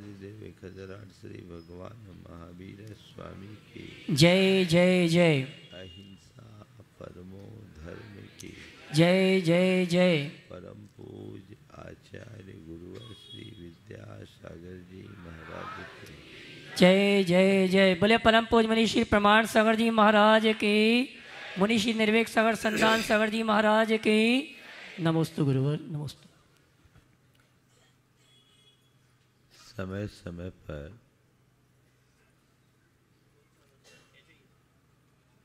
आदिदेव खजराट श्री भगवान महावीर स्वामी की जय जय जय। अहिंसा परमो धर्म की जय जय जय। परम पूज्य आचार्य गुरुवर श्री विद्यासागर जी महाराज की जय जय जय। बोले परम पूज्य मनीषी प्रमाण सागर जी महाराज की, मुनीषी निर्वेक सागर संतान सागर जी महाराज की नमोस्तु गुरुवर नमोस्तु। समय समय पर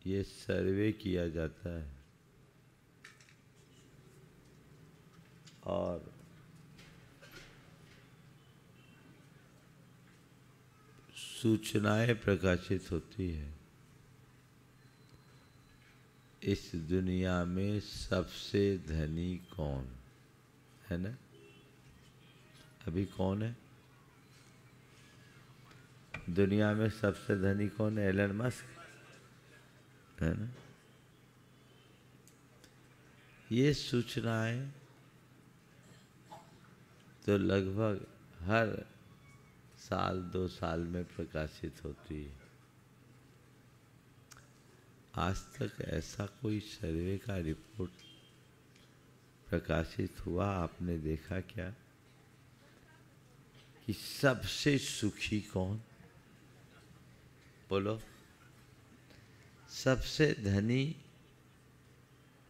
ये सर्वे किया जाता है और सूचनाएं प्रकाशित होती है। इस दुनिया में सबसे धनी कौन है ना? अभी कौन है दुनिया में सबसे धनी? कौन है? एलन मस्क है ना? ये सूचनाएं तो लगभग हर साल 2 साल में प्रकाशित होती है। आज तक ऐसा कोई सर्वे का रिपोर्ट प्रकाशित हुआ आपने देखा क्या कि सबसे सुखी कौन? बोलो। सबसे धनी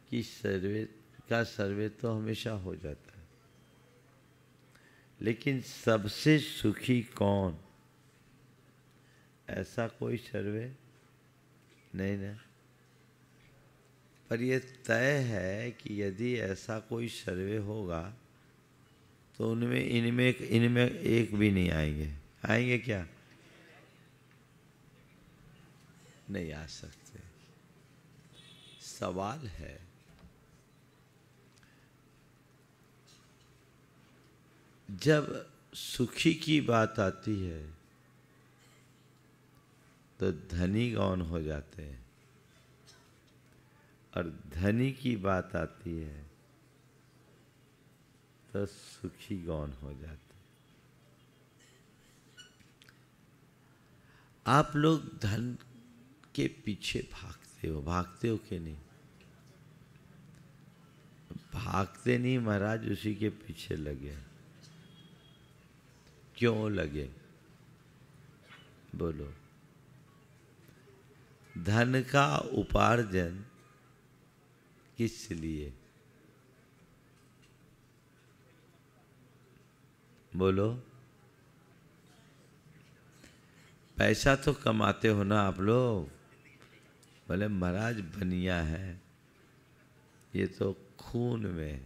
की सर्वे तो हमेशा हो जाता है, लेकिन सबसे सुखी कौन, ऐसा कोई सर्वे नहीं ना। पर यह तय है कि यदि ऐसा कोई सर्वे होगा तो इनमें एक भी नहीं आएंगे। आएंगे क्या? नहीं आ सकते। सवाल है जब सुखी की बात आती है तो धनी गौन हो जाते हैं, और धनी की बात आती है तो सुखी गौन हो जाते हैं। आप लोग धन के पीछे भागते हो कि नहीं? भागते नहीं महाराज, उसी के पीछे लगे। क्यों लगे? बोलो। धन का उपार्जन किस लिए? बोलो। पैसा तो कमाते हो ना आप लोग? बोले महाराज बनिया है, ये तो खून में है।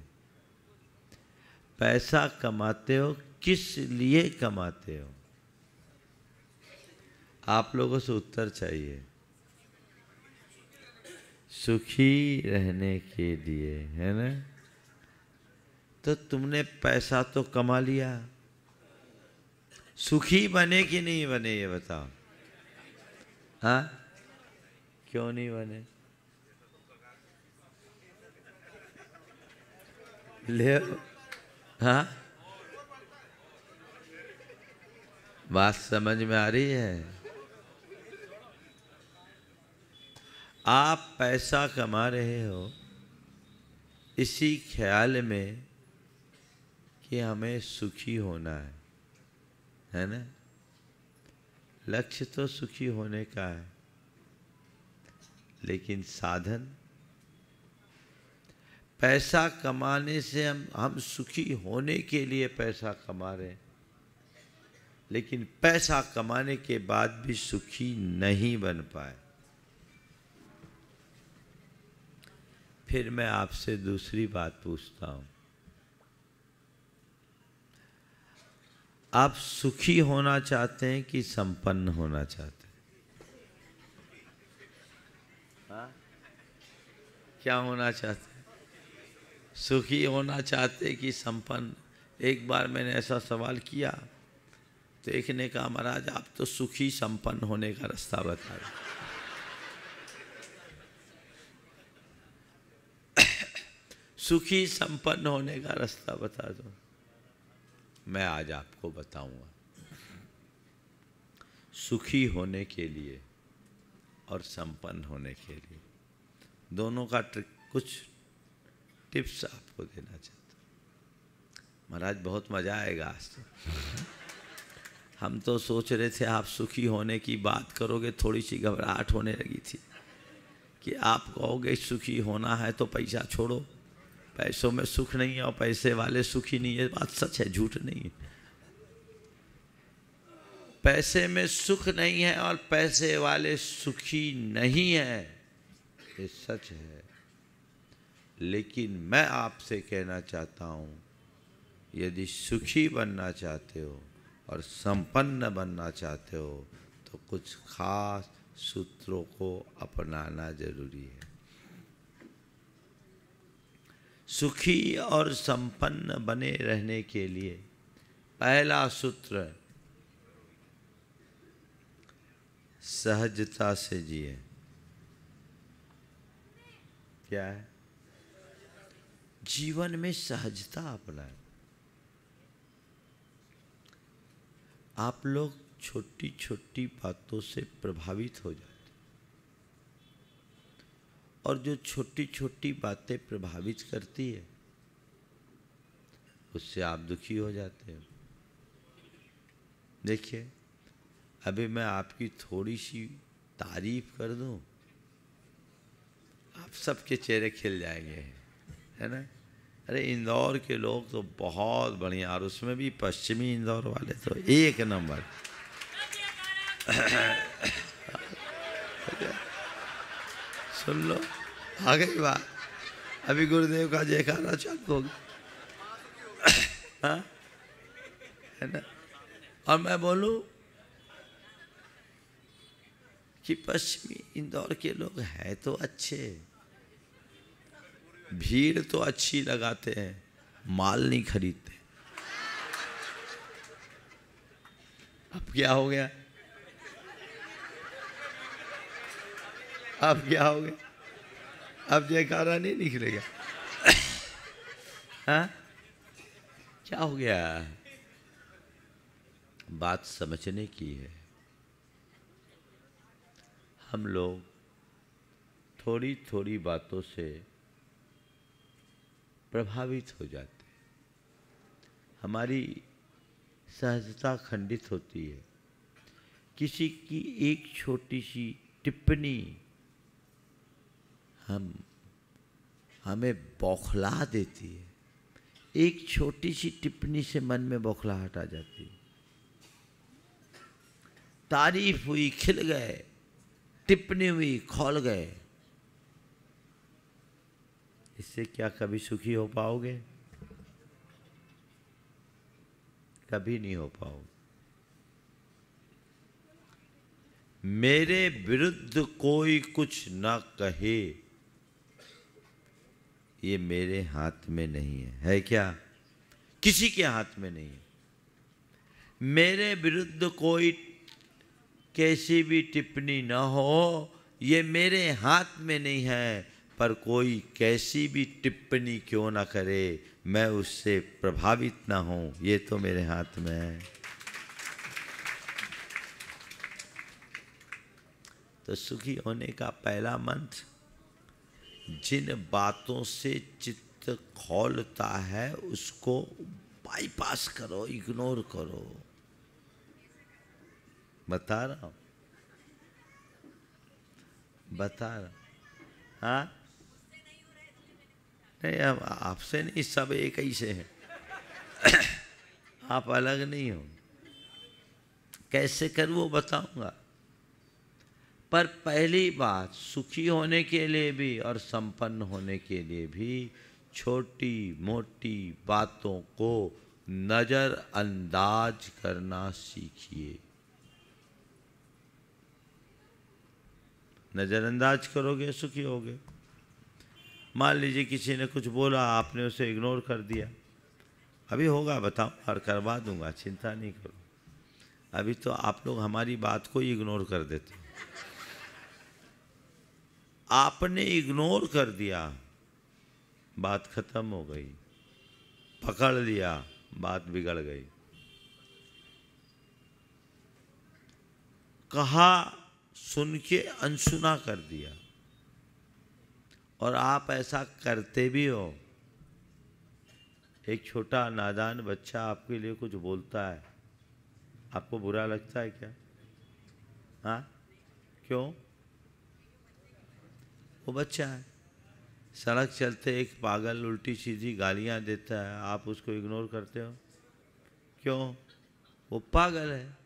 पैसा कमाते हो, किस लिए कमाते हो? आप लोगों से उत्तर चाहिए। सुखी रहने के लिए, है ना? तो तुमने पैसा तो कमा लिया, सुखी बने कि नहीं बने ये बताओ। हाँ, क्यों नहीं बने? ले। हाँ, बात समझ में आ रही है? आप पैसा कमा रहे हो इसी ख्याल में कि हमें सुखी होना है ना? लक्ष्य तो सुखी होने का है, लेकिन साधन, पैसा कमाने से हम सुखी होने के लिए पैसा कमा रहे हैं, लेकिन पैसा कमाने के बाद भी सुखी नहीं बन पाए। फिर मैं आपसे दूसरी बात पूछता हूं, आप सुखी होना चाहते हैं कि संपन्न होना चाहते हैं? हाँ? क्या होना चाहते हैं? सुखी होना चाहते कि संपन्न? एक बार मैंने ऐसा सवाल किया तो एक ने कहा महाराज आप तो सुखी संपन्न होने का रास्ता बता रहे। सुखी संपन्न होने का रास्ता बता दो। मैं आज आपको बताऊंगा। सुखी होने के लिए और संपन्न होने के लिए, दोनों का कुछ टिप्स आपको देना चाहता हूँ। महाराज बहुत मज़ा आएगा आज तो। हम तो सोच रहे थे आप सुखी होने की बात करोगे, थोड़ी सी घबराहट होने लगी थी कि आप कहोगे सुखी होना है तो पैसा छोड़ो, पैसों में सुख नहीं है और पैसे वाले सुखी नहीं है। बात सच है, झूठ नहीं है। पैसे में सुख नहीं है और पैसे वाले सुखी नहीं है, ये सच है। लेकिन मैं आपसे कहना चाहता हूँ, यदि सुखी बनना चाहते हो और संपन्न बनना चाहते हो तो कुछ खास सूत्रों को अपनाना जरूरी है। सुखी और संपन्न बने रहने के लिए पहला सूत्र, सहजता से जिए। क्या है? जीवन में सहजता अपनाएं। आप लोग छोटी छोटी बातों से प्रभावित हो जाते, और जो छोटी छोटी बातें प्रभावित करती है उससे आप दुखी हो जाते हो। देखिए, अभी मैं आपकी थोड़ी सी तारीफ कर दूं, आप सबके चेहरे खिल जाएंगे, है ना? अरे इंदौर के लोग तो बहुत बढ़िया, और उसमें भी पश्चिमी इंदौर वाले तो एक नंबर। सुन लो, आ गई बात। अभी गुरुदेव का जयकारा चालू हो गया, हाँ, है ना? और मैं बोलूं कि पश्चिमी इंदौर के लोग हैं तो अच्छे, भीड़ तो अच्छी लगाते हैं, माल नहीं खरीदते। अब क्या हो गया? अब क्या हो गया? अब जयकारा नहीं निकलेगा। हाँ, क्या हो गया? बात समझने की है। हम लोग थोड़ी थोड़ी बातों से प्रभावित हो जाते हैं, हमारी सहजता खंडित होती है। किसी की एक छोटी सी टिप्पणी हमें बौखला देती है। एक छोटी सी टिप्पणी से मन में बौखलाहट आ जाती है। तारीफ हुई, खिल गए, टिप्पणी हुई, खौल गए। इससे क्या कभी सुखी हो पाओगे? कभी नहीं हो पाओगे। मेरे विरुद्ध कोई कुछ ना कहे, ये मेरे हाथ में नहीं है। है क्या? किसी के हाथ में नहीं है। मेरे विरुद्ध कोई कैसी भी टिप्पणी न हो, ये मेरे हाथ में नहीं है। पर कोई कैसी भी टिप्पणी क्यों ना करे, मैं उससे प्रभावित ना हूं, ये तो मेरे हाथ में है। तो सुखी होने का पहला मंत्र, जिन बातों से चित्त खौलता है उसको बाईपास करो, इग्नोर करो। बता रहा हूं, बता रहा। हाँ, नहीं, अब आपसे नहीं, सब एक ही से हैं। आप अलग नहीं हो। कैसे करूं वो बताऊंगा। पर पहली बात, सुखी होने के लिए भी और संपन्न होने के लिए भी छोटी मोटी बातों को नजरअंदाज करना सीखिए। नजरअंदाज करोगे सुखी होगे। मान लीजिए किसी ने कुछ बोला, आपने उसे इग्नोर कर दिया। अभी होगा, बताओ, और करवा दूंगा, चिंता नहीं करो। अभी तो आप लोग हमारी बात को ही इग्नोर कर देते हो। आपने इग्नोर कर दिया, बात खत्म हो गई। पकड़ लिया, बात बिगड़ गई। कहा सुन के अनसुना कर दिया, और आप ऐसा करते भी हो। एक छोटा नादान बच्चा आपके लिए कुछ बोलता है, आपको बुरा लगता है क्या? हाँ, क्यों? वो बच्चा है। सड़क चलते एक पागल उल्टी सीधी गालियां देता है, आप उसको इग्नोर करते हो, क्यों? वो पागल है।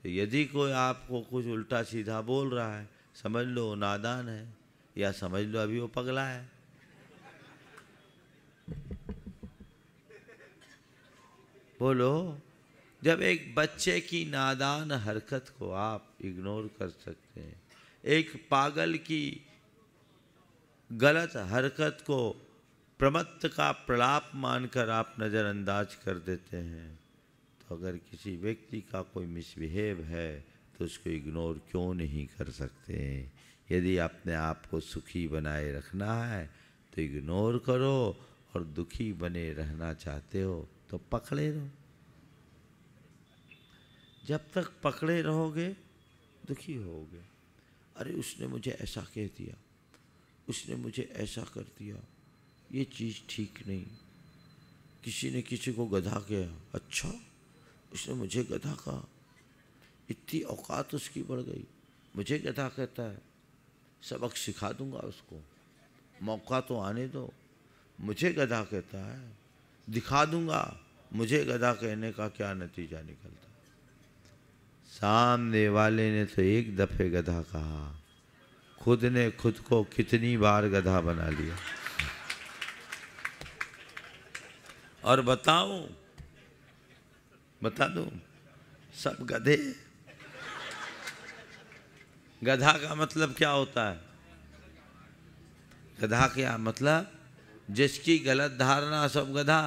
तो यदि कोई आपको कुछ उल्टा सीधा बोल रहा है, समझ लो वो नादान है, या समझ लो अभी वो पगला है। बोलो, जब एक बच्चे की नादान हरकत को आप इग्नोर कर सकते हैं, एक पागल की गलत हरकत को प्रमत्त का प्रलाप मानकर आप नज़रअंदाज कर देते हैं, तो अगर किसी व्यक्ति का कोई मिसबिहेव है तो उसको इग्नोर क्यों नहीं कर सकते हैं? यदि अपने आप को सुखी बनाए रखना है तो इग्नोर करो, और दुखी बने रहना चाहते हो तो पकड़े रहो। जब तक पकड़े रहोगे दुखी होगे। अरे उसने मुझे ऐसा कह दिया, उसने मुझे ऐसा कर दिया, ये चीज़ ठीक नहीं। किसी ने किसी को गधा कहा, अच्छा उसने मुझे गधा कहा, इतनी औकात उसकी बढ़ गई, मुझे गधा कहता है, सबक सिखा दूंगा उसको, मौका तो आने दो। मुझे गधा कहता है, दिखा दूंगा मुझे गधा कहने का क्या नतीजा निकलता। सामने वाले ने तो एक दफे गधा कहा, खुद ने खुद को कितनी बार गधा बना लिया। और बताऊं, बता दूं, सब गधे। गधा का मतलब क्या होता है? गधा क्या मतलब? जिसकी गलत धारणा, सब गधा।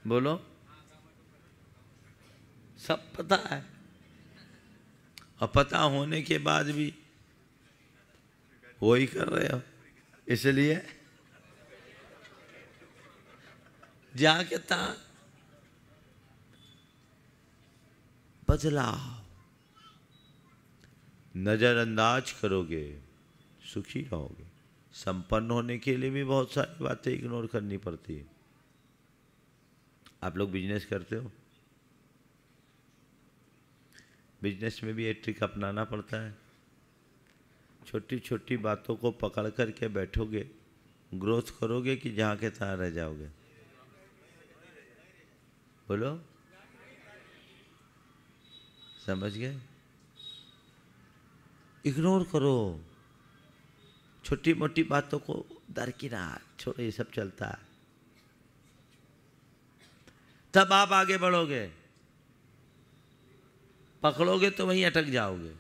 बोलो, सब पता है, और पता होने के बाद भी वही कर रहे हो। इसलिए जाके तहाँ बदलाव। नजरअंदाज करोगे सुखी रहोगे। संपन्न होने के लिए भी बहुत सारी बातें इग्नोर करनी पड़ती है। आप लोग बिजनेस करते हो, बिजनेस में भी एक ट्रिक अपनाना पड़ता है। छोटी छोटी बातों को पकड़ कर के बैठोगे, ग्रोथ करोगे कि जहाँ के तहाँ रह जाओगे? बोलो, समझ गए? इग्नोर करो छोटी मोटी बातों को, दरकिनार छोड़ो, ये सब चलता है। तब आप आगे बढ़ोगे। पकड़ोगे तो वहीं अटक जाओगे।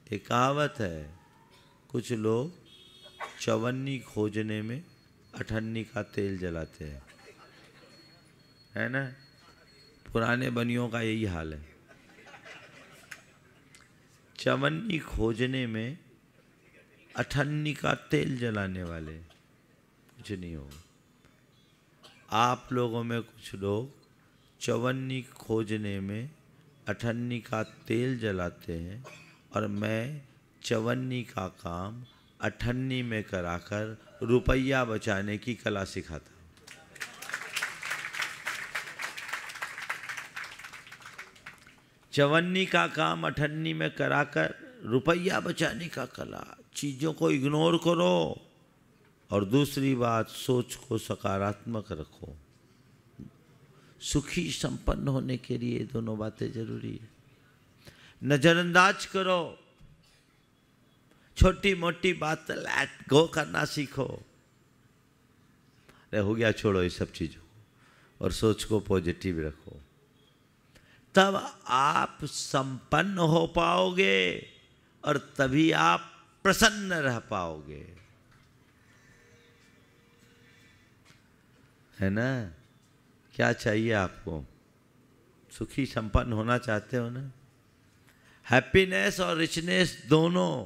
एक कहावत है, कुछ लोग चवन्नी खोजने में अठन्नी का तेल जलाते हैं, है ना? पुराने बनियों का यही हाल है। चवन्नी खोजने में अठन्नी का तेल जलाने वाले, कुछ नहीं होगा। आप लोगों में कुछ लोग चवन्नी खोजने में अठन्नी का तेल जलाते हैं, और मैं चवन्नी का काम अठन्नी में कराकर रुपया बचाने की कला सिखाता हूँ। चवन्नी का काम अठन्नी में कराकर रुपया बचाने का कला। चीज़ों को इग्नोर करो, और दूसरी बात, सोच को सकारात्मक रखो। सुखी संपन्न होने के लिए दोनों बातें जरूरी है। नजरअंदाज करो, छोटी मोटी बात लेट गो करना सीखो। अरे हो गया, छोड़ो ये सब चीज़ों को, और सोच को पॉजिटिव रखो। तब आप संपन्न हो पाओगे, और तभी आप प्रसन्न रह पाओगे, है ना? क्या चाहिए आपको? सुखी संपन्न होना चाहते हो ना? हैप्पीनेस और रिचनेस दोनों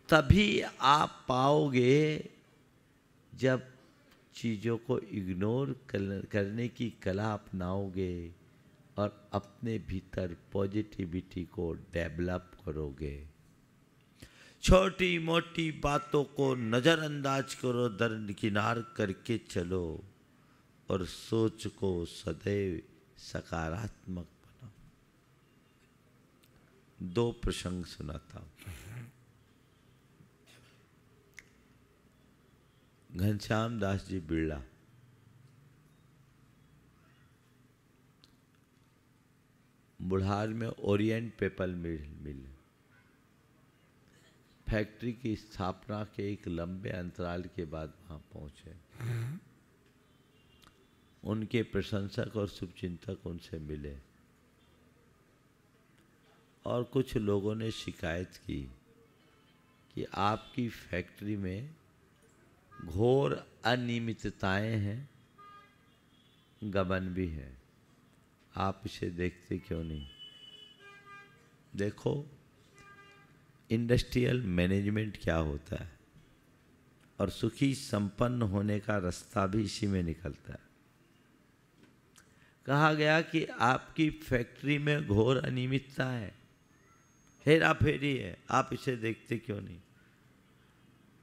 तभी आप पाओगे जब चीज़ों को इग्नोर करने की कला अपनाओगे और अपने भीतर पॉजिटिविटी को डेवलप करोगे। छोटी मोटी बातों को नज़रअंदाज करो, दरकिनार करके चलो और सोच को सदैव सकारात्मक बनाओ। 2 प्रसंग सुनाता हूँ। घनश्याम दास जी बिरला बुढ़ार में ओरिएंट पेपर मिल फैक्ट्री की स्थापना के एक लंबे अंतराल के बाद वहां पहुंचे। उनके प्रशंसक और शुभचिंतक उनसे मिले और कुछ लोगों ने शिकायत की कि आपकी फैक्ट्री में घोर अनियमितताएं हैं, गबन भी है, आप इसे देखते क्यों नहीं? देखो, इंडस्ट्रियल मैनेजमेंट क्या होता है और सुखी संपन्न होने का रास्ता भी इसी में निकलता है। कहा गया कि आपकी फैक्ट्री में घोर अनियमितता है, हेरा फेरी है, आप इसे देखते क्यों नहीं?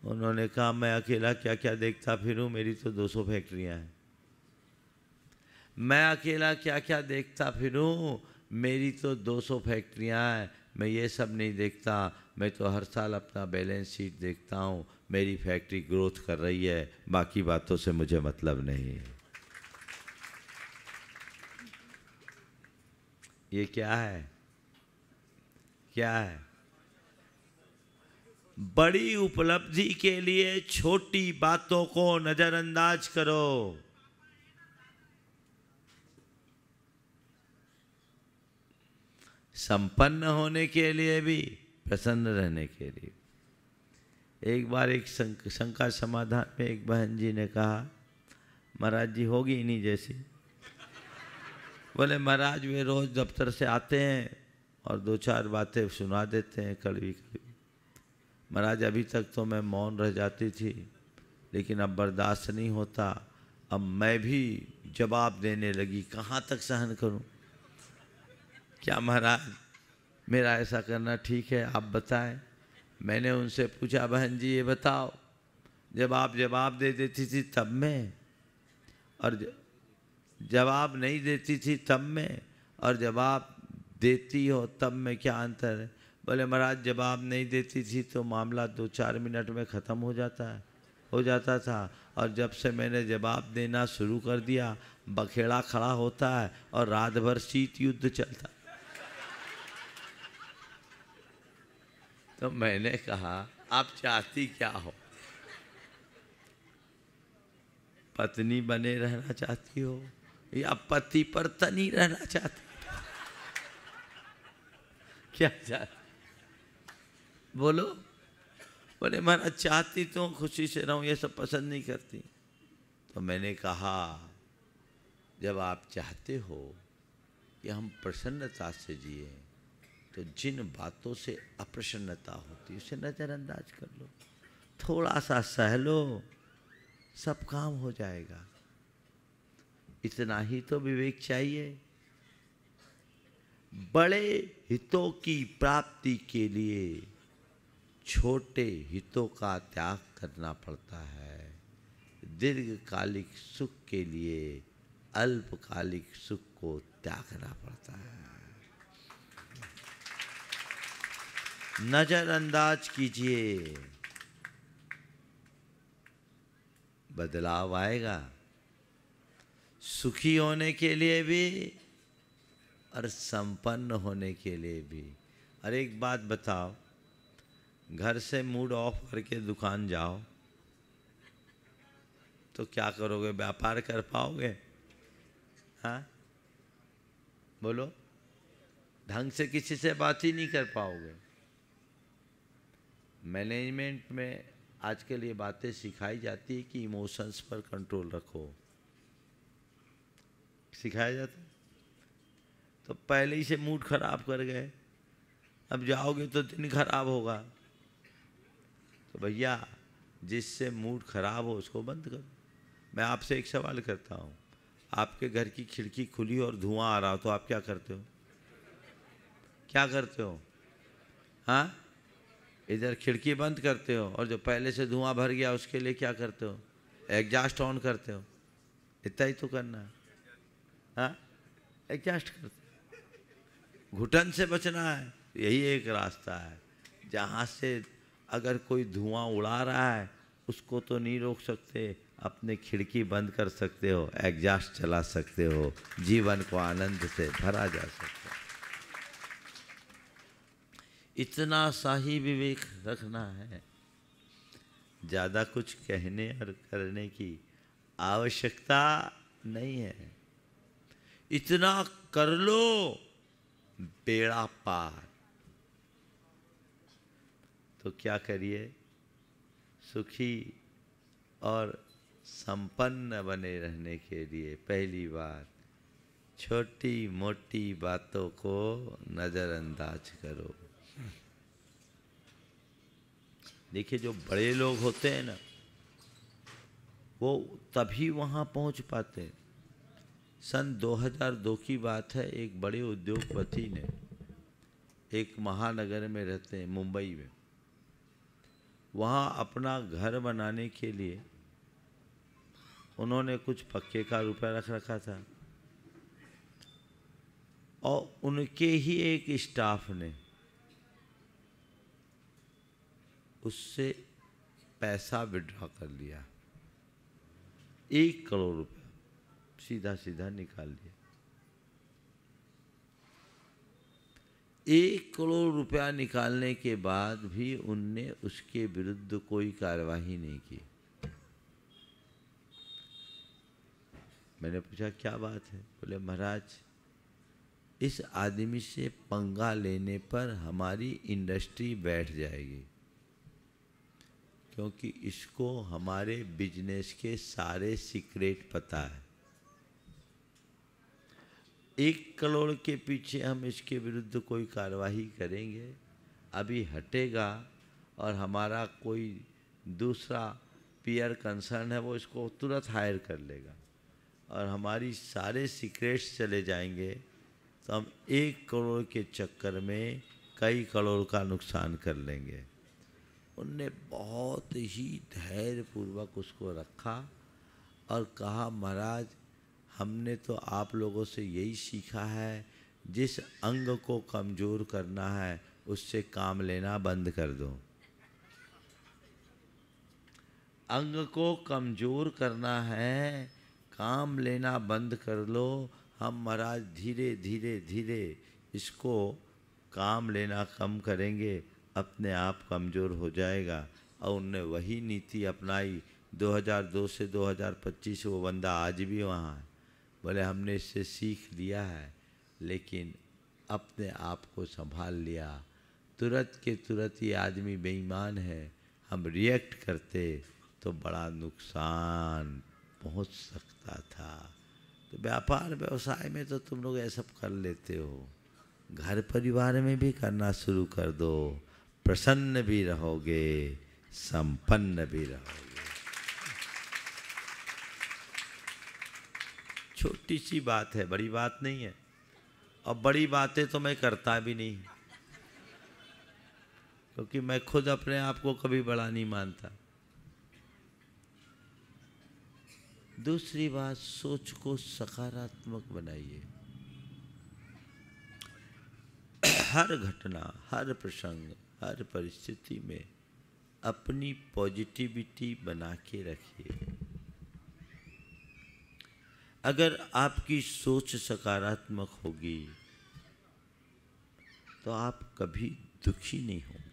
उन्होंने कहा, मैं अकेला क्या क्या देखता फिरूं, मेरी तो 200 फैक्ट्रियां हैं। मैं अकेला क्या क्या देखता फिरूं, मेरी तो 200 फैक्ट्रियां हैं, मैं ये सब नहीं देखता। मैं तो हर साल अपना बैलेंस शीट देखता हूँ, मेरी फैक्ट्री ग्रोथ कर रही है, बाकी बातों से मुझे मतलब नहीं है। ये क्या है? क्या है? बड़ी उपलब्धि के लिए छोटी बातों को नजरअंदाज करो। संपन्न होने के लिए भी, प्रसन्न रहने के लिए। एक बार एक शंका समाधान में एक बहन जी ने कहा, महाराज जी होगी इन्हीं जैसी। बोले, महाराज वे रोज दफ्तर से आते हैं और 2-4 बातें सुना देते हैं कड़वी कड़वी। महाराज अभी तक तो मैं मौन रह जाती थी, लेकिन अब बर्दाश्त नहीं होता, अब मैं भी जवाब देने लगी, कहाँ तक सहन करूं? क्या महाराज मेरा ऐसा करना ठीक है? आप बताएं। मैंने उनसे पूछा, बहन जी ये बताओ, जब आप जवाब दे देती थी तब में, और जवाब नहीं देती थी तब में, और जवाब देती हो तब में क्या अंतर है? बोले, महाराज जवाब नहीं देती थी तो मामला 2-4 मिनट में ख़त्म हो जाता था, और जब से मैंने जवाब देना शुरू कर दिया, बखेड़ा खड़ा होता है और रात भर शीत युद्ध चलता। तो मैंने कहा, आप चाहती क्या हो? पत्नी बने रहना चाहती हो या पति पर तनी रहना चाहती हो? क्या चाहती? बोलो। बोले, महाराज चाहती तो खुशी से रहूं, ये सब पसंद नहीं करती। तो मैंने कहा, जब आप चाहते हो कि हम प्रसन्नता से जिए, तो जिन बातों से अप्रसन्नता होती है उसे नज़रअंदाज कर लो, थोड़ा सा सह लो, सब काम हो जाएगा। इतना ही तो विवेक चाहिए। बड़े हितों की प्राप्ति के लिए छोटे हितों का त्याग करना पड़ता है। दीर्घकालिक सुख के लिए अल्पकालिक सुख को त्यागना पड़ता है। नजरअंदाज कीजिए, बदलाव आएगा। सुखी होने के लिए भी और संपन्न होने के लिए भी। और एक बात बताओ, घर से मूड ऑफ करके दुकान जाओ तो क्या करोगे? व्यापार कर पाओगे? हाँ बोलो। ढंग से किसी से बात ही नहीं कर पाओगे। मैनेजमेंट में आजकल ये बातें सिखाई जाती है कि इमोशंस पर कंट्रोल रखो, सिखाया जाता है। तो पहले ही से मूड खराब कर गए, अब जाओगे तो दिन खराब होगा। तो भैया जिससे मूड खराब हो उसको बंद करो। मैं आपसे एक सवाल करता हूँ, आपके घर की खिड़की खुली और धुआं आ रहा हो तो आप क्या करते हो? क्या करते हो? हाँ, इधर खिड़की बंद करते हो और जो पहले से धुआं भर गया उसके लिए क्या करते हो? एग्जॉस्ट ऑन करते हो। इतना ही तो करना है। हाँ, एग्जॉस्ट करते हो। घुटन से बचना है, यही एक रास्ता है। जहाँ से अगर कोई धुआं उड़ा रहा है उसको तो नहीं रोक सकते, अपने खिड़की बंद कर सकते हो, एग्जॉस्ट चला सकते हो, जीवन को आनंद से भरा जा सकता है। इतना सा ही विवेक रखना है, ज़्यादा कुछ कहने और करने की आवश्यकता नहीं है। इतना कर लो, बेड़ा पार। तो क्या करिए, सुखी और संपन्न बने रहने के लिए पहली बात, छोटी मोटी बातों को नज़रअंदाज करो। देखिए, जो बड़े लोग होते हैं ना, वो तभी वहाँ पहुँच पाते हैं। सन 2002 की बात है, एक बड़े उद्योगपति ने, एक महानगर में रहते हैं मुंबई में, वहाँ अपना घर बनाने के लिए उन्होंने कुछ पक्के का रुपया रख रखा था और उनके ही एक स्टाफ ने उससे पैसा विड्रॉ कर लिया। 1 करोड़ रुपया सीधा सीधा निकाल लिया। 1 करोड़ रुपया निकालने के बाद भी उनने उसके विरुद्ध कोई कार्रवाई नहीं की। मैंने पूछा क्या बात है? बोले महाराज, इस आदमी से पंगा लेने पर हमारी इंडस्ट्री बैठ जाएगी, क्योंकि इसको हमारे बिजनेस के सारे सीक्रेट पता है। 1 करोड़ के पीछे हम इसके विरुद्ध कोई कार्रवाई करेंगे, अभी हटेगा और हमारा कोई दूसरा पीयर कंसर्न है वो इसको तुरंत हायर कर लेगा और हमारी सारे सीक्रेट्स चले जाएंगे, तो हम 1 करोड़ के चक्कर में कई करोड़ का नुकसान कर लेंगे। उनने बहुत ही धैर्यपूर्वक उसको रखा और कहा, महाराज, हमने तो आप लोगों से यही सीखा है, जिस अंग को कमज़ोर करना है उससे काम लेना बंद कर दो। अंग को कमज़ोर करना है, काम लेना बंद कर लो। हम महाराज धीरे धीरे धीरे इसको काम लेना कम करेंगे, अपने आप कमज़ोर हो जाएगा। और उनने वही नीति अपनाई। 2002 से 2025 वो बंदा आज भी वहाँ है। बोले हमने इससे सीख लिया है, लेकिन अपने आप को संभाल लिया। तुरंत के तुरंत ये आदमी बेईमान है, हम रिएक्ट करते तो बड़ा नुकसान पहुँच सकता था। तो व्यापार व्यवसाय में तो तुम लोग ये सब कर लेते हो, घर परिवार में भी करना शुरू कर दो, प्रसन्न भी रहोगे, संपन्न भी रहोगे। छोटी सी बात है, बड़ी बात नहीं है। और बड़ी बातें तो मैं करता भी नहीं, क्योंकि मैं खुद अपने आप को कभी बड़ा नहीं मानता। दूसरी बात, सोच को सकारात्मक बनाइए। हर घटना, हर प्रसंग, हर परिस्थिति में अपनी पॉजिटिविटी बना के रखिए। अगर आपकी सोच सकारात्मक होगी तो आप कभी दुखी नहीं होंगे।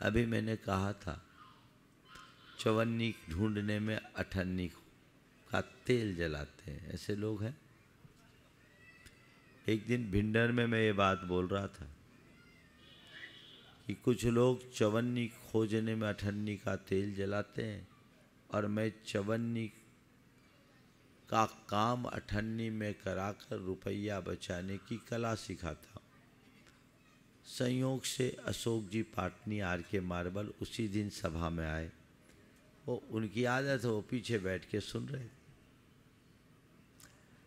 अभी मैंने कहा था, चवन्नी ढूंढने में अठन्नी का तेल जलाते हैं, ऐसे लोग हैं। एक दिन भिंडर में मैं ये बात बोल रहा था कि कुछ लोग चवन्नी खोजने में अठन्नी का तेल जलाते हैं, और मैं चवन्नी का काम अठन्नी में कराकर रुपया बचाने की कला सिखाता हूँ। संयोग से अशोक जी पाटनी आर के मार्बल उसी दिन सभा में आए। वो उनकी आदत है, वो पीछे बैठ के सुन रहे थे।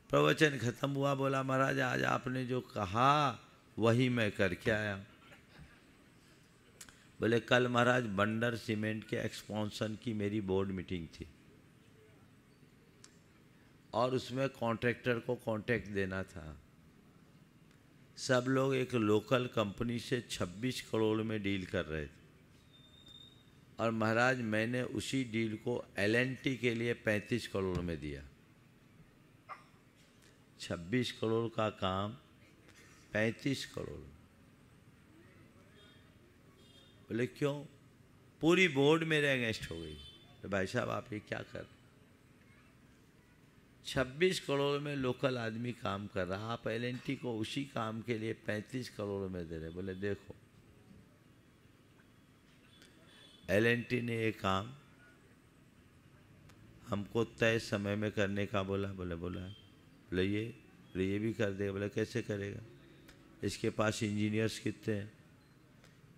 प्रवचन खत्म हुआ, बोला महाराज आज आपने जो कहा वही मैं करके आया। बोले कल महाराज बंडर सीमेंट के एक्सपेंशन की मेरी बोर्ड मीटिंग थी और उसमें कॉन्ट्रैक्टर को कॉन्ट्रैक्ट देना था। सब लोग एक लोकल कंपनी से 26 करोड़ में डील कर रहे थे और महाराज मैंने उसी डील को L&T के लिए 35 करोड़ में दिया। 26 करोड़ का काम 35 करोड़। बोले क्यों? पूरी बोर्ड मेरे अगेंस्ट हो गई। तो भाई साहब आप ये क्या कर रहे? 26 करोड़ में लोकल आदमी काम कर रहा, आप L&T को उसी काम के लिए 35 करोड़ में दे रहे। बोले देखो L&T ने ये काम हमको तय समय में करने का बोला। बोले ये भी कर देगा। बोले कैसे करेगा? इसके पास इंजीनियर्स कितने हैं,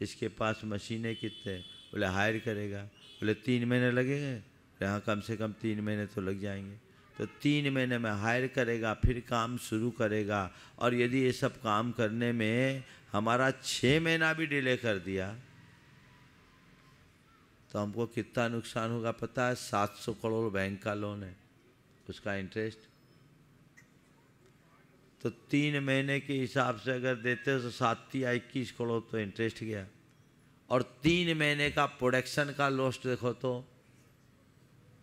इसके पास मशीनें कितने हैं? बोले हायर करेगा। बोले 3 महीने लगेंगे? यहाँ कम से कम 3 महीने तो लग जाएंगे। तो 3 महीने में हायर करेगा, फिर काम शुरू करेगा, और यदि ये सब काम करने में हमारा 6 महीना भी डिले कर दिया तो हमको कितना नुकसान होगा पता है? 700 करोड़ बैंक का लोन है, उसका इंटरेस्ट। तो 3 महीने के हिसाब से अगर देते हो तो 7 या 21 करोड़ तो इंटरेस्ट गया, और 3 महीने का प्रोडक्शन का लॉस देखो तो।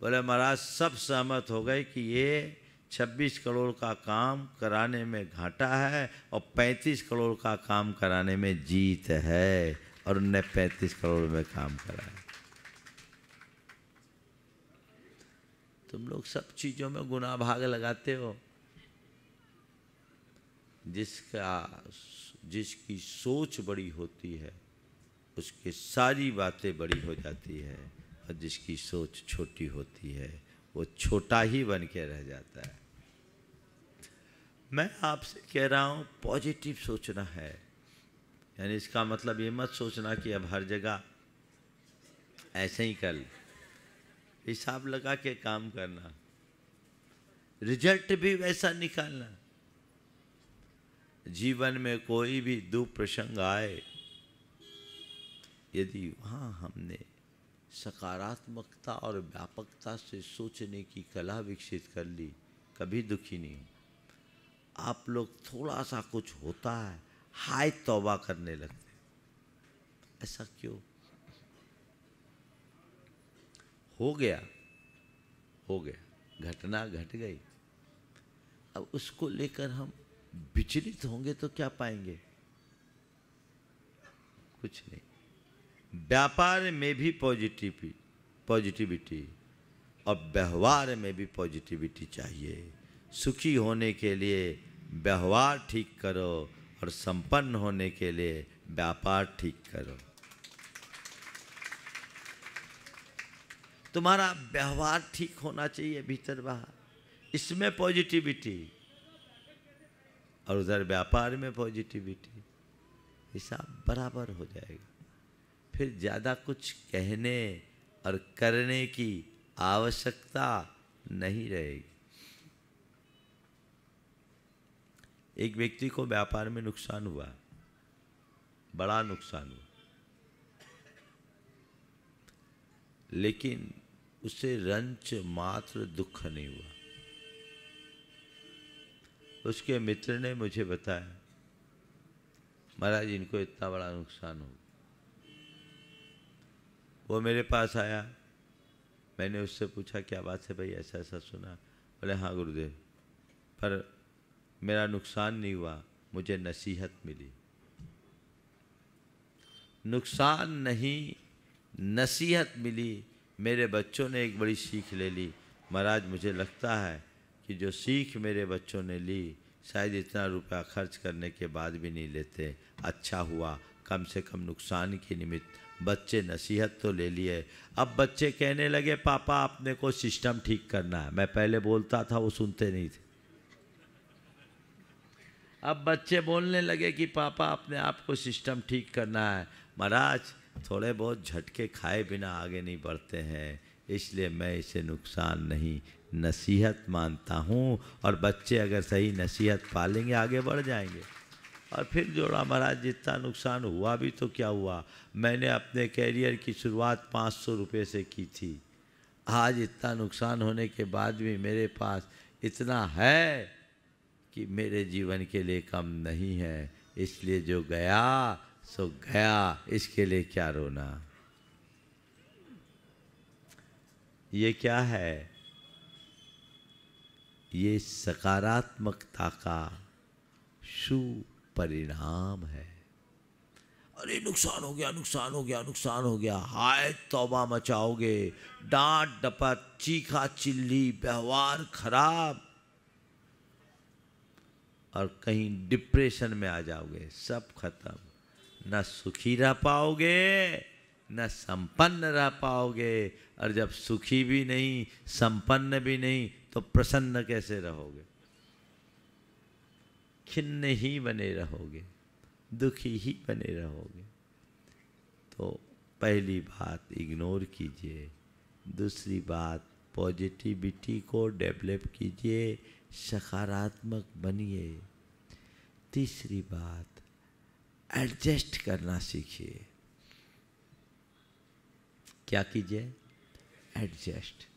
बोले महाराज सब सहमत हो गए कि ये 26 करोड़ का काम कराने में घाटा है और 35 करोड़ का काम कराने में जीत है, और उनने 35 करोड़ में काम कराया। तुम लोग सब चीज़ों में गुना भाग लगाते हो। जिसकी सोच बड़ी होती है उसकी सारी बातें बड़ी हो जाती है, और जिसकी सोच छोटी होती है वो छोटा ही बन के रह जाता है। मैं आपसे कह रहा हूँ पॉजिटिव सोचना है। यानी इसका मतलब ये मत सोचना कि अब हर जगह ऐसे ही कर, हिसाब लगा के काम करना, रिजल्ट भी वैसा निकालना। जीवन में कोई भी दुख प्रसंग आए, यदि वहाँ हमने सकारात्मकता और व्यापकता से सोचने की कला विकसित कर ली, कभी दुखी नहीं हो। आप लोग थोड़ा सा कुछ होता है हाय तौबा करने लगते, ऐसा क्यों? हो गया, घटना घट गई, अब उसको लेकर हम विचलित होंगे तो क्या पाएंगे? कुछ नहीं। व्यापार में भी पॉजिटिविटी और व्यवहार में भी पॉजिटिविटी चाहिए। सुखी होने के लिए व्यवहार ठीक करो और संपन्न होने के लिए व्यापार ठीक करो। तुम्हारा व्यवहार ठीक होना चाहिए भीतर बाहर, इसमें पॉजिटिविटी, और उधर व्यापार में पॉजिटिविटी, हिसाब बराबर हो जाएगा। फिर ज़्यादा कुछ कहने और करने की आवश्यकता नहीं रहेगी। एक व्यक्ति को व्यापार में नुकसान हुआ, बड़ा नुकसान हुआ, लेकिन उसे रंच मात्र दुख नहीं हुआ। उसके मित्र ने मुझे बताया महाराज इनको इतना बड़ा नुकसान हो। वो मेरे पास आया, मैंने उससे पूछा क्या बात है भाई, ऐसा ऐसा सुना। बोले हाँ गुरुदेव, पर मेरा नुकसान नहीं हुआ, मुझे नसीहत मिली। नुकसान नहीं, नसीहत मिली। मेरे बच्चों ने एक बड़ी सीख ले ली। महाराज मुझे लगता है कि जो सीख मेरे बच्चों ने ली शायद इतना रुपया खर्च करने के बाद भी नहीं लेते। अच्छा हुआ कम से कम नुकसान के निमित्त बच्चे नसीहत तो ले लिए। अब बच्चे कहने लगे पापा अपने को सिस्टम ठीक करना है। मैं पहले बोलता था वो सुनते नहीं थे। अब बच्चे बोलने लगे कि पापा अपने आप को सिस्टम ठीक करना है। महाराज थोड़े बहुत झटके खाए बिना आगे नहीं बढ़ते हैं, इसलिए मैं इसे नुकसान नहीं नसीहत मानता हूँ। और बच्चे अगर सही नसीहत पालेंगे आगे बढ़ जाएंगे। और फिर जोड़ा महाराज जितना नुकसान हुआ भी तो क्या हुआ, मैंने अपने कैरियर की शुरुआत 500 रुपये से की थी। आज इतना नुकसान होने के बाद भी मेरे पास इतना है कि मेरे जीवन के लिए कम नहीं है। इसलिए जो गया सो गया, इसके लिए क्या रोना। ये क्या है? ये सकारात्मकता का सुपरिणाम है। अरे नुकसान हो गया, नुकसान हो गया, नुकसान हो गया, हाय तौबा मचाओगे, डांट डपट, चीखा चिल्ली, व्यवहार खराब, और कहीं डिप्रेशन में आ जाओगे, सब खत्म। न सुखी रह पाओगे न संपन्न रह पाओगे। और जब सुखी भी नहीं संपन्न भी नहीं तो प्रसन्न कैसे रहोगे? खिन्न ही बने रहोगे, दुखी ही बने रहोगे। तो पहली बात इग्नोर कीजिए, दूसरी बात पॉजिटिविटी को डेवलप कीजिए, सकारात्मक बनिए, तीसरी बात एडजस्ट करना सीखिए। क्या कीजिए? एडजस्ट।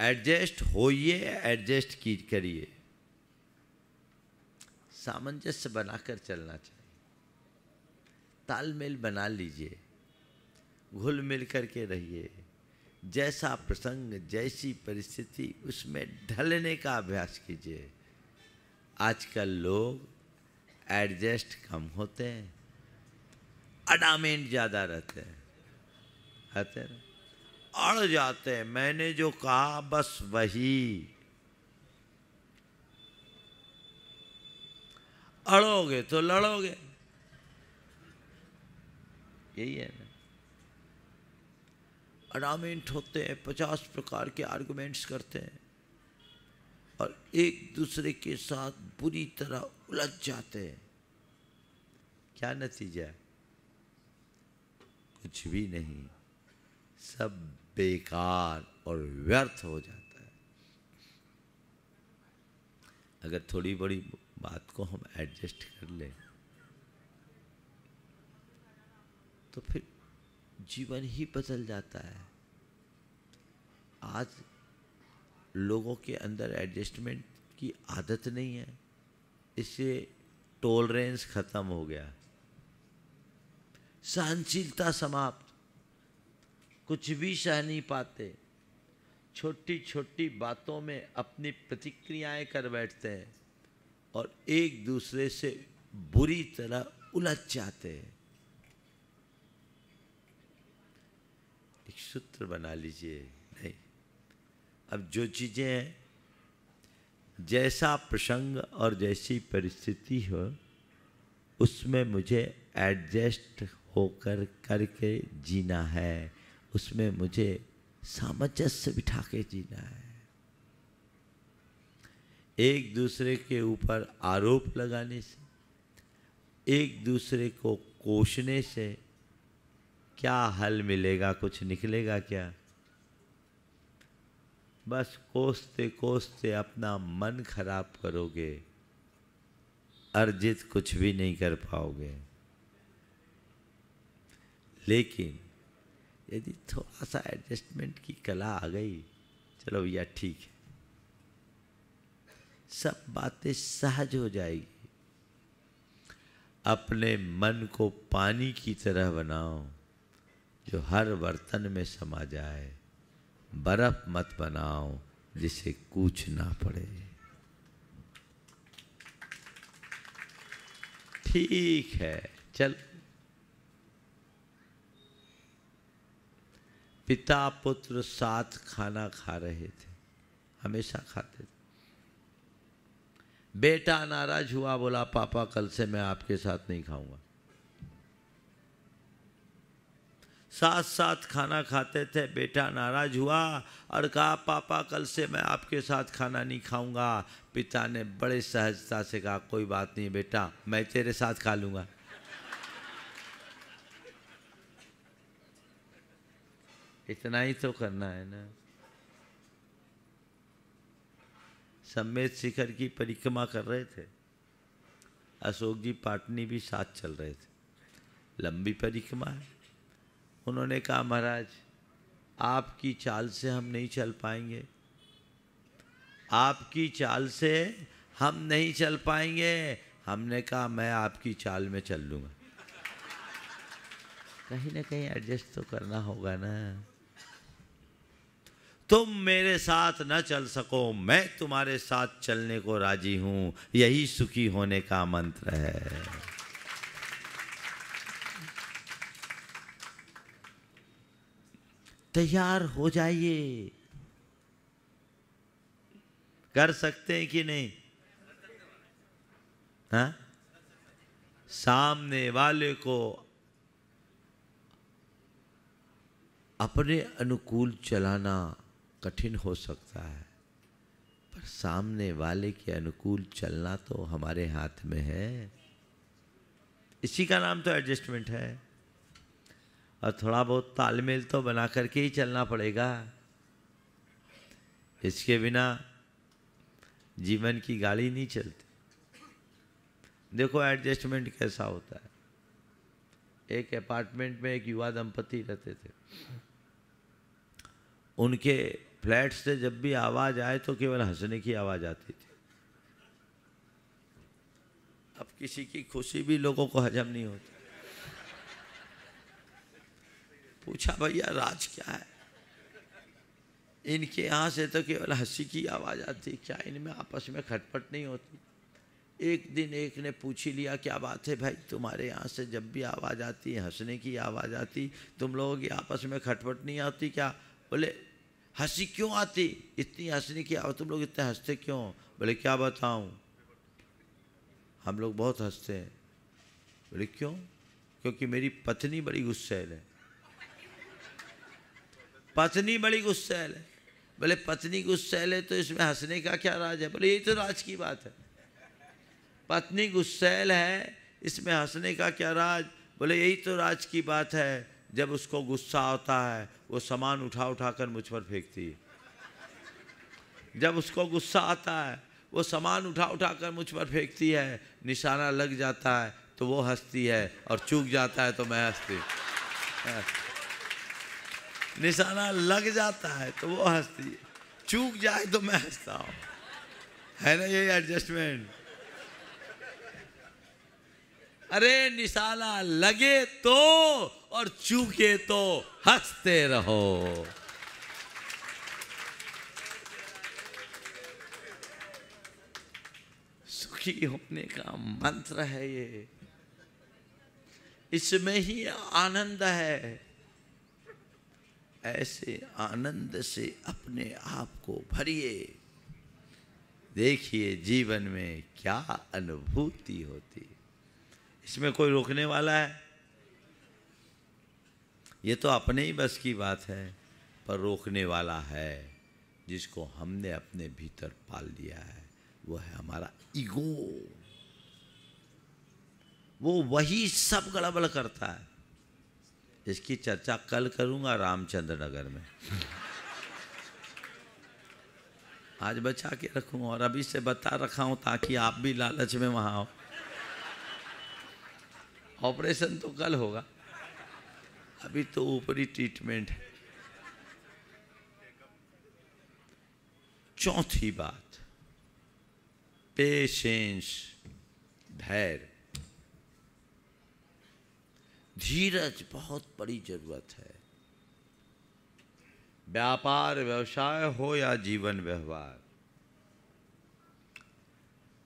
एडजस्ट होइए, एडजस्ट करिए, सामंजस्य बनाकर चलना चाहिए, तालमेल बना लीजिए, घुल मिल करके रहिए। जैसा प्रसंग जैसी परिस्थिति उसमें ढलने का अभ्यास कीजिए। आजकल लोग एडजस्ट कम होते हैं, अडामेंट ज़्यादा रहते हैं, अड़ जाते हैं। मैंने जो कहा बस वही, अड़ोगे तो लड़ोगे, यही है ना। अडामेंट होते हैं, 50 प्रकार के आर्गुमेंट्स करते हैं और एक दूसरे के साथ बुरी तरह उलझ जाते हैं। क्या नतीजा है? कुछ भी नहीं, सब बेकार और व्यर्थ हो जाता है। अगर थोड़ी बड़ी बात को हम एडजस्ट कर लें तो फिर जीवन ही बदल जाता है। आज लोगों के अंदर एडजस्टमेंट की आदत नहीं है, इससे टॉलरेंस खत्म हो गया, सहनशीलता समाप्त, कुछ भी सह नहीं पाते, छोटी छोटी बातों में अपनी प्रतिक्रियाएं कर बैठते हैं और एक दूसरे से बुरी तरह उलझ जाते हैं। एक सूत्र बना लीजिए, नहीं, अब जो चीज़ें हैं, जैसा प्रसंग और जैसी परिस्थिति हो उसमें मुझे एडजस्ट होकर करके जीना है, उसमें मुझे सामंजस्य बिठा के जीना है। एक दूसरे के ऊपर आरोप लगाने से, एक दूसरे को कोसने से क्या हल मिलेगा? कुछ निकलेगा क्या? बस कोसते कोसते अपना मन खराब करोगे, अर्जित कुछ भी नहीं कर पाओगे। लेकिन यदि थोड़ा सा एडजस्टमेंट की कला आ गई, चलो भैया ठीक है, सब बातें सहज हो जाएगी। अपने मन को पानी की तरह बनाओ जो हर बर्तन में समा जाए, बर्फ मत बनाओ जिसे कूचना पड़े। ठीक है, चल। पिता पुत्र साथ खाना खा रहे थे, हमेशा खाते थे। बेटा नाराज हुआ, बोला पापा कल से मैं आपके साथ नहीं खाऊंगा। साथ साथ खाना खाते थे, बेटा नाराज हुआ और कहा पापा कल से मैं आपके साथ खाना नहीं खाऊंगा। पिता ने बड़े सहजता से कहा कोई बात नहीं बेटा, मैं तेरे साथ खा लूंगा। इतना ही तो करना है ना। सम्मेद शिखर की परिक्रमा कर रहे थे, अशोक जी पाटनी भी साथ चल रहे थे। लंबी परिक्रमा है। उन्होंने कहा महाराज आपकी चाल से हम नहीं चल पाएंगे, आपकी चाल से हम नहीं चल पाएंगे। हमने कहा मैं आपकी चाल में चल लूँगा। कहीं ना कहीं एडजस्ट तो करना होगा ना। तुम मेरे साथ न चल सको, मैं तुम्हारे साथ चलने को राजी हूं, यही सुखी होने का मंत्र है। तैयार हो जाइए। कर सकते हैं कि नहीं? हाँ? सामने वाले को अपने अनुकूल चलाना कठिन हो सकता है, पर सामने वाले के अनुकूल चलना तो हमारे हाथ में है। इसी का नाम तो एडजस्टमेंट है। और थोड़ा बहुत तालमेल तो बना करके ही चलना पड़ेगा। इसके बिना जीवन की गाड़ी नहीं चलती। देखो एडजस्टमेंट कैसा होता है। एक अपार्टमेंट में एक युवा दंपति रहते थे। उनके फ्लैट से जब भी आवाज आए तो केवल हंसने की आवाज आती थी। अब किसी की खुशी भी लोगों को हजम नहीं होती। पूछा भैया राज क्या है? इनके यहाँ से तो केवल हंसी की आवाज आती, क्या इनमें आपस में खटपट नहीं होती? एक दिन एक ने पूछ ही लिया क्या बात है भाई, तुम्हारे यहाँ से जब भी आवाज आती है हंसने की आवाज आती, तुम लोगों की आपस में खटपट नहीं आती क्या? बोले हंसी क्यों आती, इतनी हंसने की आवाज, तुम लोग इतने हंसते क्यों? बोले क्या बताऊं, हम लोग बहुत हंसते हैं। बोले क्यों? क्योंकि मेरी पत्नी बड़ी गुस्सैल है। पत्नी बड़ी गुस्सैल है। बोले पत्नी गुस्सैल है तो इसमें हंसने का क्या राज है? बोले यही तो राज की बात है। पत्नी गुस्सैल है, इसमें हंसने का क्या राज? बोले यही तो राज की बात है। जब उसको गुस्सा आता है वो सामान उठा उठा कर मुझ पर फेंकती है। जब उसको गुस्सा आता है वो सामान उठा उठा कर मुझ पर फेंकती है। निशाना लग जाता है तो वो हंसती है और चूक जाता है तो मैं हंसती। निशाना लग जाता है तो वो हंसती है, चूक जाए तो मैं हंसता हूँ। है ना ये एडजस्टमेंट? अरे निशाना लगे तो और चूके तो हंसते रहो। सुखी होने का मंत्र है ये। इसमें ही आनंद है। ऐसे आनंद से अपने आप को भरिए। देखिए जीवन में क्या अनुभूति होती है। इसमें कोई रोकने वाला है? ये तो अपने ही बस की बात है, पर रोकने वाला है जिसको हमने अपने भीतर पाल लिया है। वो है हमारा ईगो। वो वही सब गड़बड़ करता है। इसकी चर्चा कल करूंगा रामचंद्र नगर में। आज बचा के रखूंगा और अभी से बता रखा हूं ताकि आप भी लालच में वहां आओ। ऑपरेशन तो कल होगा, अभी तो ऊपरी ट्रीटमेंट है। चौथी बात, पेशेंस, धैर्य, धीरज बहुत बड़ी जरूरत है। व्यापार व्यवसाय हो या जीवन व्यवहार,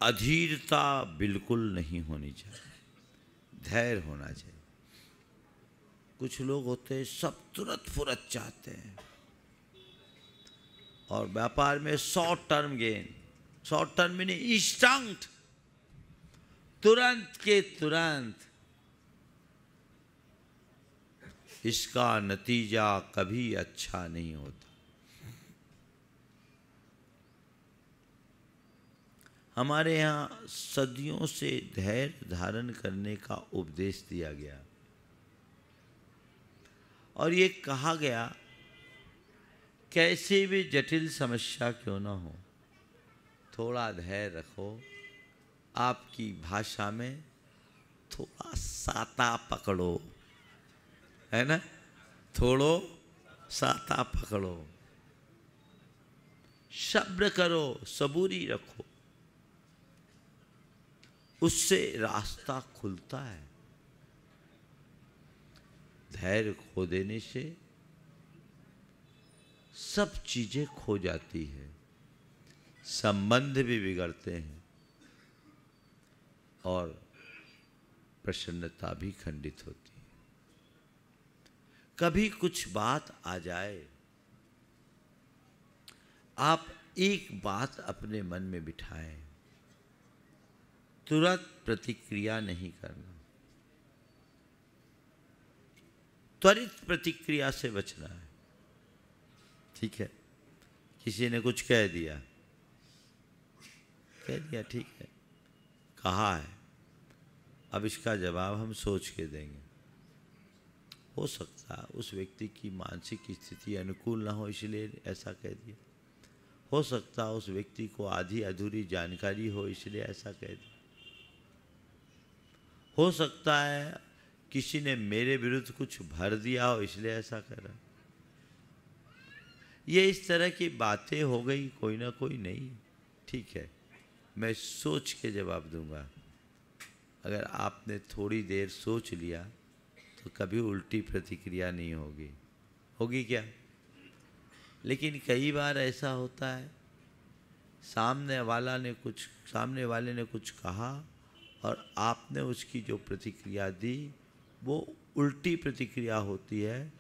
अधीरता बिल्कुल नहीं होनी चाहिए, धैर्य होना चाहिए। कुछ लोग होते हैं सब तुरंत फुरत चाहते हैं और व्यापार में short term gain, short term meaning instant, तुरंत के तुरंत। इसका नतीजा कभी अच्छा नहीं होता। हमारे यहाँ सदियों से धैर्य धारण करने का उपदेश दिया गया और ये कहा गया कैसी भी जटिल समस्या क्यों ना हो, थोड़ा धैर्य रखो। आपकी भाषा में थोड़ा साता पकड़ो, है ना, थोड़ो साता पकड़ो, सब्र करो, सबूरी रखो, उससे रास्ता खुलता है। धैर्य खो देने से सब चीजें खो जाती है, संबंध भी बिगड़ते हैं और प्रसन्नता भी खंडित होती है। कभी कुछ बात आ जाए, आप एक बात अपने मन में बिठाएं, तुरंत प्रतिक्रिया नहीं करना, त्वरित प्रतिक्रिया से बचना है। ठीक है, किसी ने कुछ कह दिया, ठीक है, कहा है, अब इसका जवाब हम सोच के देंगे। हो सकता है उस व्यक्ति की मानसिक स्थिति अनुकूल ना हो, इसलिए ऐसा कह दिया। हो सकता है उस व्यक्ति को आधी अधूरी जानकारी हो, इसलिए ऐसा कह दिया। हो सकता है किसी ने मेरे विरुद्ध कुछ भर दिया हो, इसलिए ऐसा कर रहा। ये इस तरह की बातें हो गई, कोई ना कोई नहीं। ठीक है, मैं सोच के जवाब दूंगा। अगर आपने थोड़ी देर सोच लिया तो कभी उल्टी प्रतिक्रिया नहीं होगी। होगी क्या? लेकिन कई बार ऐसा होता है, सामने वाले ने कुछ कहा और आपने उसकी जो प्रतिक्रिया दी वो उल्टी प्रतिक्रिया होती है।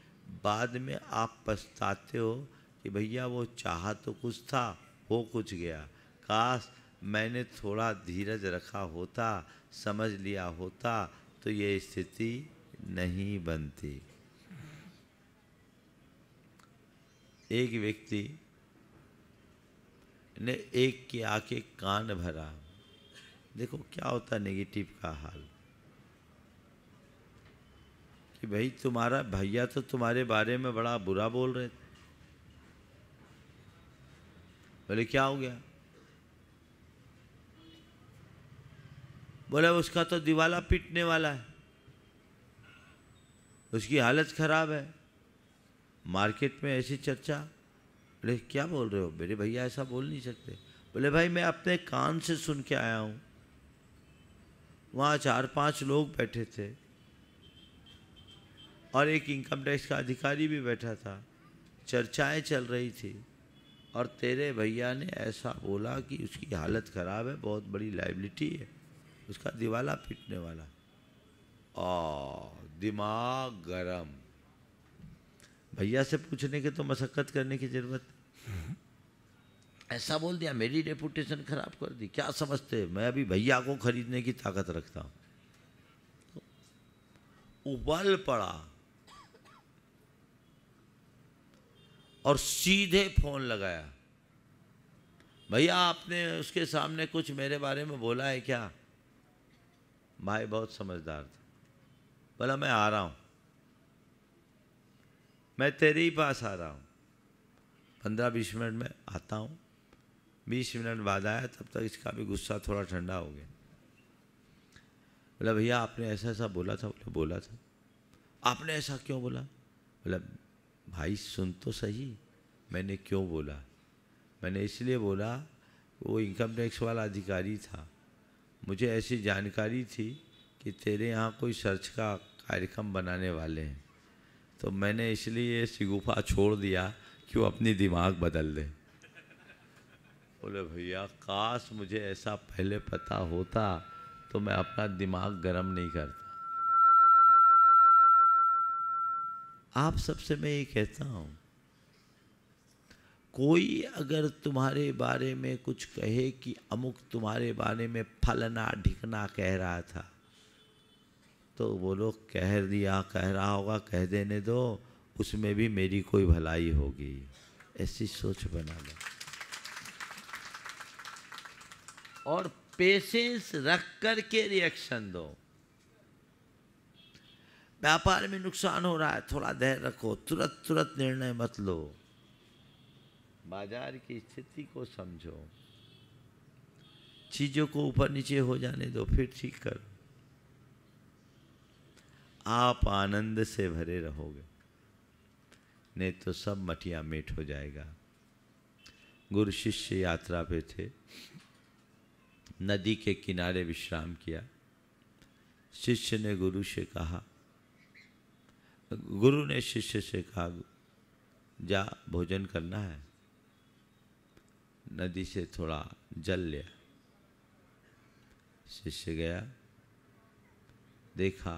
बाद में आप पछताते हो कि भैया वो चाहा तो कुछ था, हो कुछ गया, काश मैंने थोड़ा धीरज रखा होता, समझ लिया होता तो ये स्थिति नहीं बनती। एक व्यक्ति ने एक के आके कान भरा। देखो क्या होता है नेगेटिव का हाल, कि भाई तुम्हारा भैया तो तुम्हारे बारे में बड़ा बुरा बोल रहे थे। बोले क्या हो गया? बोले उसका तो दिवाला पीटने वाला है, उसकी हालत खराब है, मार्केट में ऐसी चर्चा। बोले क्या बोल रहे हो? मेरे भैया ऐसा बोल नहीं सकते। बोले भाई मैं अपने कान से सुन के आया हूँ, वहाँ 4-5 लोग बैठे थे और एक इनकम टैक्स का अधिकारी भी बैठा था, चर्चाएं चल रही थी और तेरे भैया ने ऐसा बोला कि उसकी हालत ख़राब है, बहुत बड़ी लायबिलिटी है, उसका दिवाला पीटने वाला। दिमाग गरम। भैया से पूछने के तो मशक्कत करने की जरूरत। ऐसा बोल दिया, मेरी रेपुटेशन खराब कर दी। क्या समझते मैं अभी भैया को खरीदने की ताकत रखता हूँ? उबल पड़ा और सीधे फोन लगाया, भैया आपने उसके सामने कुछ मेरे बारे में बोला है क्या? भाई बहुत समझदार था, बोला मैं आ रहा हूँ, मैं तेरे ही पास आ रहा हूँ, 15-20 मिनट में आता हूँ। 20 मिनट बाद आया, तब तक इसका भी गुस्सा थोड़ा ठंडा हो गया। बोला भैया आपने ऐसा ऐसा बोला था। बोले बोला था। आपने ऐसा क्यों बोला? बोला भाई सुन तो सही, मैंने क्यों बोला। मैंने इसलिए बोला, वो इनकम टैक्स वाला अधिकारी था, मुझे ऐसी जानकारी थी कि तेरे यहाँ कोई सर्च का कार्यक्रम बनाने वाले हैं, तो मैंने इसलिए शिगुफा छोड़ दिया कि वो अपनी दिमाग बदल दे। बोले भैया काश मुझे ऐसा पहले पता होता तो मैं अपना दिमाग गर्म नहीं करता। आप सबसे मैं ये कहता हूँ, कोई अगर तुम्हारे बारे में कुछ कहे कि अमुक तुम्हारे बारे में फलना ढिकना कह रहा था, तो वो लोग कह रहा होगा, कह देने दो, उसमें भी मेरी कोई भलाई होगी। ऐसी सोच बना लो और पेशेंस रख कर के रिएक्शन दो। व्यापार में नुकसान हो रहा है, थोड़ा धैर्य रखो, तुरंत निर्णय मत लो। बाजार की स्थिति को समझो, चीजों को ऊपर नीचे हो जाने दो, फिर ठीक करो। आप आनंद से भरे रहोगे, नहीं तो सब मटिया मेट हो जाएगा। गुरु शिष्य यात्रा पे थे, नदी के किनारे विश्राम किया। शिष्य ने गुरु से कहा, गुरु ने शिष्य से कहा, जा भोजन करना है। नदी से थोड़ा जल लिया। शिष्य गया, देखा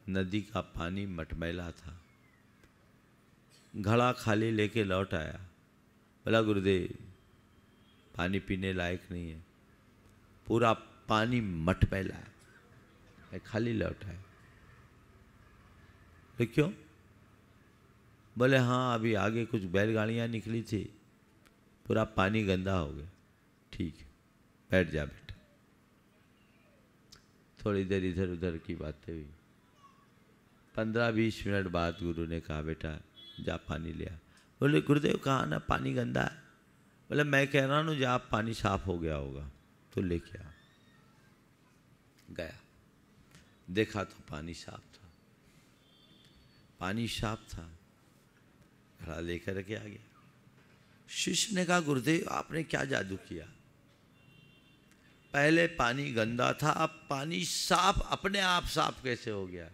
नदी का पानी मटमैला था। घड़ा खाली लेके लौट आया। बोला, गुरुदेव पानी पीने लायक नहीं है, पूरा पानी मटमैला है, मैं खाली लौट आया। तो क्यों? बोले, हाँ अभी आगे कुछ बैलगाड़ियाँ निकली थी, पूरा पानी गंदा हो गया। ठीक है, बैठ जा बेटा। थोड़ी देर इधर उधर की बातें हुई। 15-20 मिनट बाद गुरु ने कहा, बेटा जा पानी ले आ। बोले, गुरुदेव कहाँ ना पानी गंदा है। बोले, मैं कह रहा हूँ जा पानी साफ हो गया होगा तो लेके आ। गया, देखा तो पानी साफ था, पानी साफ था। घड़ा लेकर के आ गया। शिष्य ने कहा, गुरुदेव आपने क्या जादू किया? पहले पानी गंदा था, अब पानी साफ अपने आप साफ कैसे हो गया?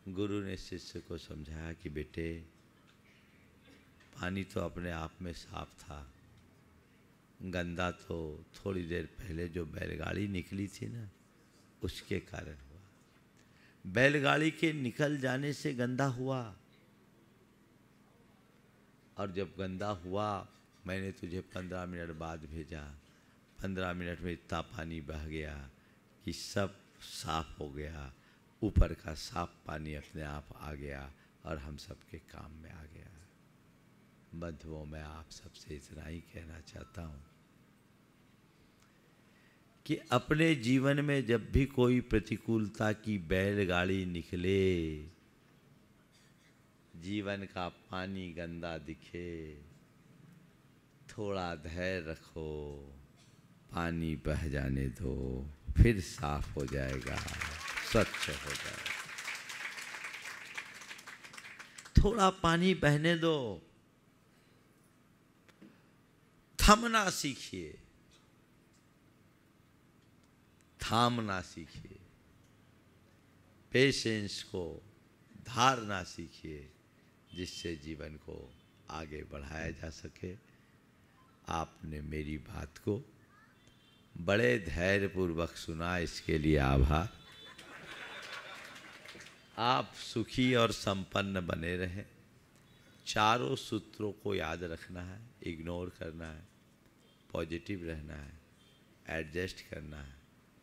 गुरु ने शिष्य को समझाया कि बेटे पानी तो अपने आप में साफ था, गंदा तो थोड़ी देर पहले जो बैलगाड़ी निकली थी ना उसके कारण हुआ। बैलगाड़ी के निकल जाने से गंदा हुआ, और जब गंदा हुआ मैंने तुझे 15 मिनट बाद भेजा। 15 मिनट में इतना पानी बह गया कि सब साफ हो गया, ऊपर का साफ पानी अपने आप आ गया और हम सबके काम में आ गया। बंधुओं, मैं आप सबसे इतना ही कहना चाहता हूँ कि अपने जीवन में जब भी कोई प्रतिकूलता की बैलगाड़ी निकले, जीवन का पानी गंदा दिखे, थोड़ा धैर्य रखो, पानी बह जाने दो, फिर साफ हो जाएगा, स्वच्छ हो जाएगा। थोड़ा पानी बहने दो, थमना सीखिए, थामना सीखिए, पेशेंस को धारना सीखिए, जिससे जीवन को आगे बढ़ाया जा सके। आपने मेरी बात को बड़े धैर्यपूर्वक सुना, इसके लिए आभार। आप सुखी और संपन्न बने रहें। चारों सूत्रों को याद रखना है, इग्नोर करना है, पॉजिटिव रहना है, एडजस्ट करना है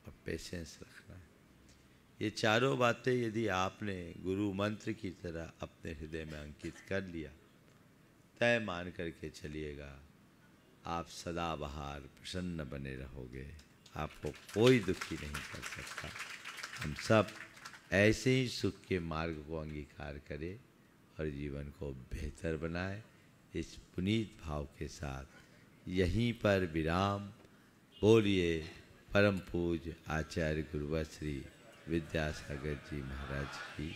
और पेशेंस रखना है। ये चारों बातें यदि आपने गुरु मंत्र की तरह अपने हृदय में अंकित कर लिया, तय मान करके चलिएगा, आप सदा बहार प्रसन्न बने रहोगे, आपको कोई दुखी नहीं कर सकता। हम सब ऐसे ही सुख के मार्ग को अंगीकार करें और जीवन को बेहतर बनाए। इस पुनीत भाव के साथ यहीं पर विराम। बोलिए परम पूज्य आचार्य गुरुवर श्री विद्यासागर जी महाराज की